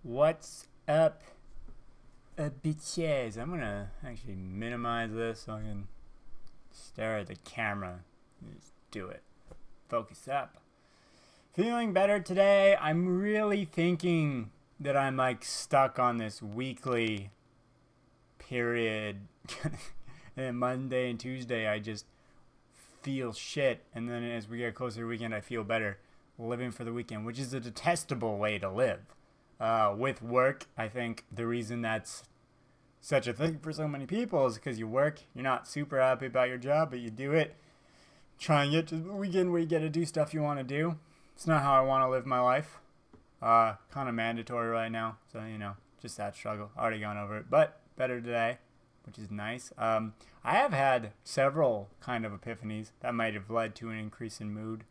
What's up, bitches? I'm gonna actually minimize this so I can stare at the camera. Just do it. Focus up. Feeling better today. I'm really thinking that I'm like stuck on this weekly period. And Monday and Tuesday I just feel shit, and then as we get closer to the weekend I feel better. Living for the weekend, which is a detestable way to live. With work, I think the reason that's such a thing for so many people is because you work, you're not super happy about your job, but you do it. Try and get to the weekend where you get to do stuff you want to do. It's not how I want to live my life. Kind of mandatory right now, so just that struggle. Already gone over it, but better today, which is nice. I have had several kind of epiphanies that might have led to an increase in mood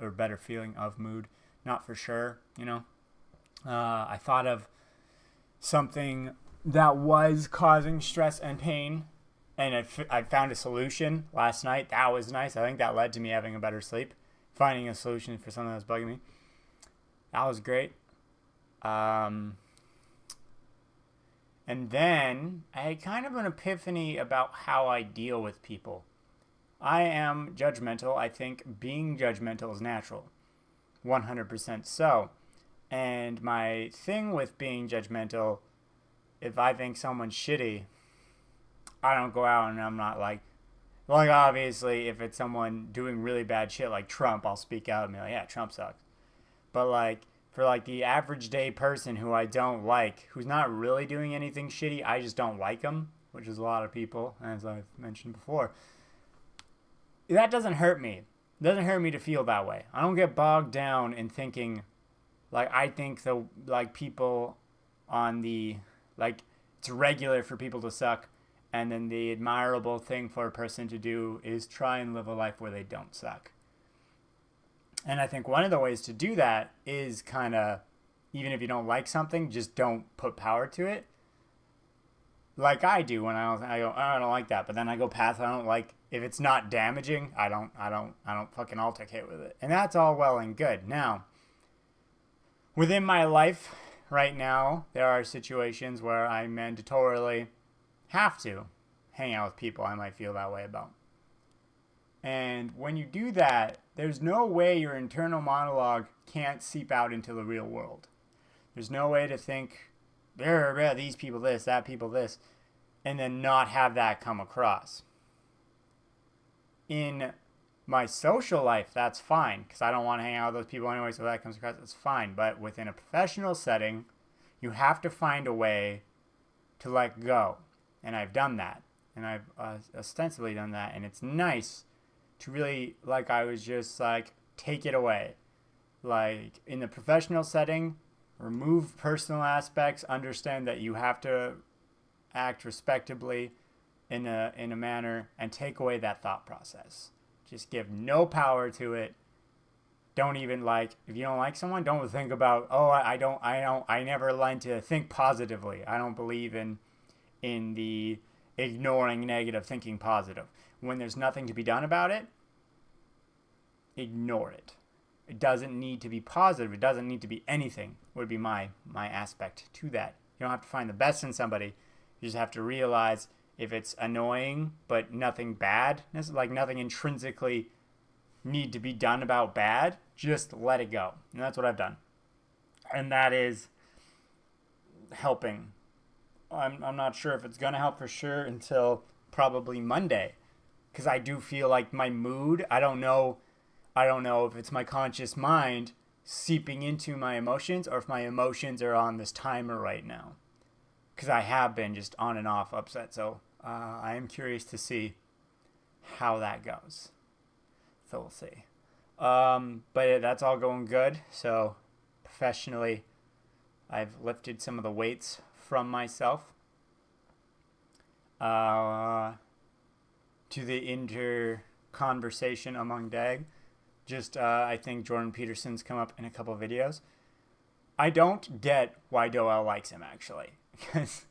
or better feeling of mood. Not for sure, I thought of something that was causing stress and pain, and I found a solution last night. That was nice. I think that led to me having a better sleep, finding a solution for something that was bugging me. That was great. And then I had kind of an epiphany about how I deal with people. I am judgmental. I think being judgmental is natural. 100% so. And my thing with being judgmental, if I think someone's shitty, I don't go out and I'm not like obviously if it's someone doing really bad shit like Trump, I'll speak out and be like, yeah, Trump sucks. But like for like the average day person who I don't like, who's not really doing anything shitty, I just don't like them, which is a lot of people, as I've mentioned before. That doesn't hurt me. It doesn't hurt me to feel that way. I don't get bogged down in thinking like I think the like people on the like it's regular for people to suck, and then the admirable thing for a person to do is try and live a life where they don't suck. And I think one of the ways to do that is kind of, even if you don't like something, just don't put power to it. Like I do when I go, oh, I don't like that, but then I go past. I don't like if it's not damaging. I don't fucking altercate with it, and that's all well and good. Now, within my life right now, there are situations where I mandatorily have to hang out with people I might feel that way about. And when you do that, there's no way your internal monologue can't seep out into the real world. There's no way to think, these people this, that people this, and then not have that come across. In my social life, that's fine, because I don't want to hang out with those people anyway, so that comes across, that's fine. But within a professional setting, you have to find a way to let go. And I've done that. And I've ostensibly done that. And it's nice to really, like I was just like, take it away. Like, in the professional setting, remove personal aspects, understand that you have to act respectably in a manner, and take away that thought process. Just give no power to it. Don't even if you don't like someone, don't think about, I never learned to think positively. I don't believe in the ignoring negative, thinking positive. When there's nothing to be done about it, ignore it. It doesn't need to be positive. It doesn't need to be anything, would be my aspect to that. You don't have to find the best in somebody. You just have to realize if it's annoying, but nothing bad, like nothing intrinsically need to be done about bad, just let it go. And that's what I've done. And that is helping. I'm not sure if it's going to help for sure until probably Monday. Because I do feel like my mood, I don't know if it's my conscious mind seeping into my emotions or if my emotions are on this timer right now. Because I have been just on and off upset. So I am curious to see how that goes. So we'll see. But that's all going good. So professionally, I've lifted some of the weights from myself to the inter-conversation among dagg. Just, I think Jordan Peterson's come up in a couple of videos. I don't get why Doel likes him, actually. Because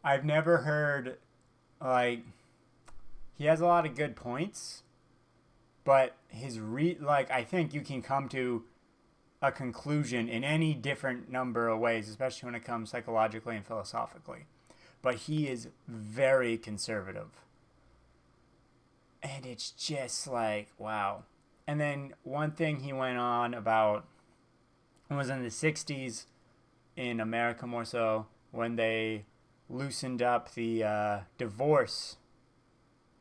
I've never heard, he has a lot of good points, but his I think you can come to a conclusion in any different number of ways, especially when it comes psychologically and philosophically. But he is very conservative. And it's just like, wow. And then one thing he went on about was in the 60s, in America more so, when they loosened up the divorce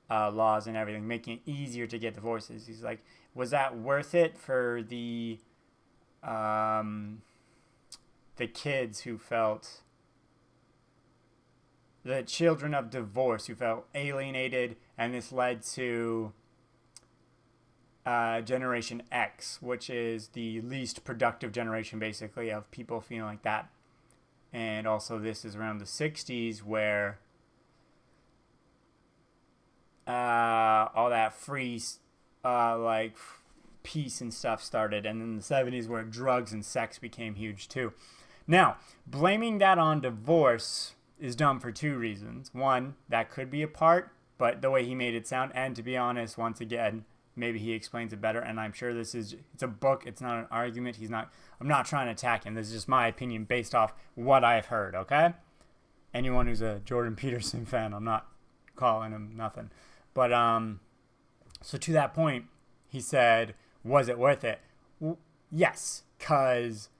laws and everything, making it easier to get divorces. He's like, was that worth it for the kids who felt, the children of divorce who felt alienated, and this led to Generation X, which is the least productive generation, basically, of people feeling like that. And also this is around the 60s where all that free like peace and stuff started, and then the 70s where drugs and sex became huge too. Now, blaming that on divorce is dumb for two reasons. One, that could be a part, but the way he made it sound, and to be honest, once again, maybe he explains it better, and I'm sure it's a book, it's not an argument. I'm not trying to attack him. This is just my opinion based off what I've heard, okay? Anyone who's a Jordan Peterson fan, I'm not calling him nothing. But, so to that point, he said, was it worth it? Well, yes, because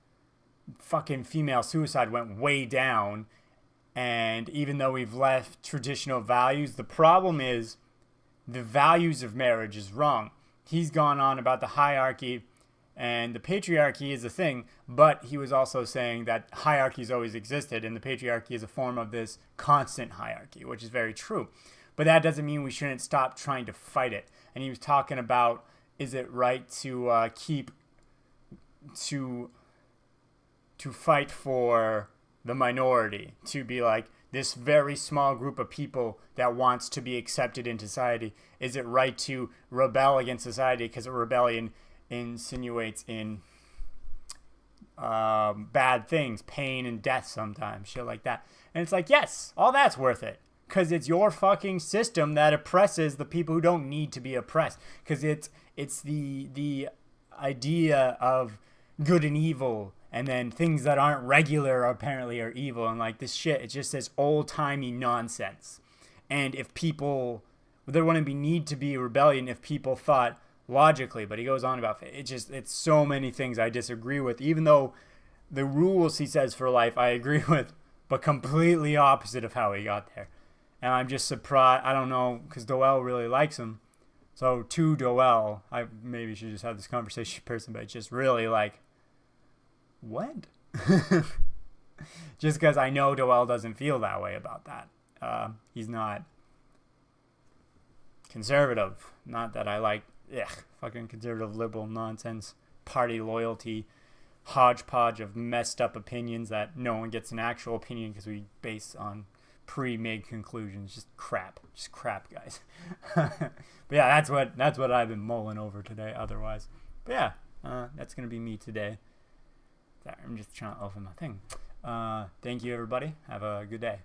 fucking female suicide went way down, and even though we've left traditional values, the problem is the values of marriage is wrong. He's gone on about the hierarchy, and the patriarchy is a thing, but he was also saying that hierarchies always existed, and the patriarchy is a form of this constant hierarchy, which is very true. But that doesn't mean we shouldn't stop trying to fight it. And he was talking about, is it right to to fight for the minority, to be like this very small group of people that wants to be accepted in society? Is it right to rebel against society because a rebellion insinuates in bad things, pain and death sometimes, shit like that? And it's like, yes, all that's worth it. Because it's your fucking system that oppresses the people who don't need to be oppressed. Because it's the idea of good and evil, and then things that aren't regular apparently are evil, and like this shit, it's just this old-timey nonsense. And if people, there wouldn't need to be a rebellion if people thought logically. But he goes on about it's so many things I disagree with, even though the rules he says for life I agree with, but completely opposite of how he got there. And I'm just surprised. I don't know, because Doel really likes him. So to Doel, I maybe should just have this conversation in person, but it's just really like, what? Just because I know Doel doesn't feel that way about that. He's not conservative. Not that I like fucking conservative liberal nonsense, party loyalty, hodgepodge of messed up opinions that no one gets an actual opinion because we base on pre-made conclusions. Just crap, guys. But yeah, that's what I've been mulling over today. Otherwise, but yeah, that's gonna be me today. I'm just trying to open my thing. Thank you, everybody. Have a good day.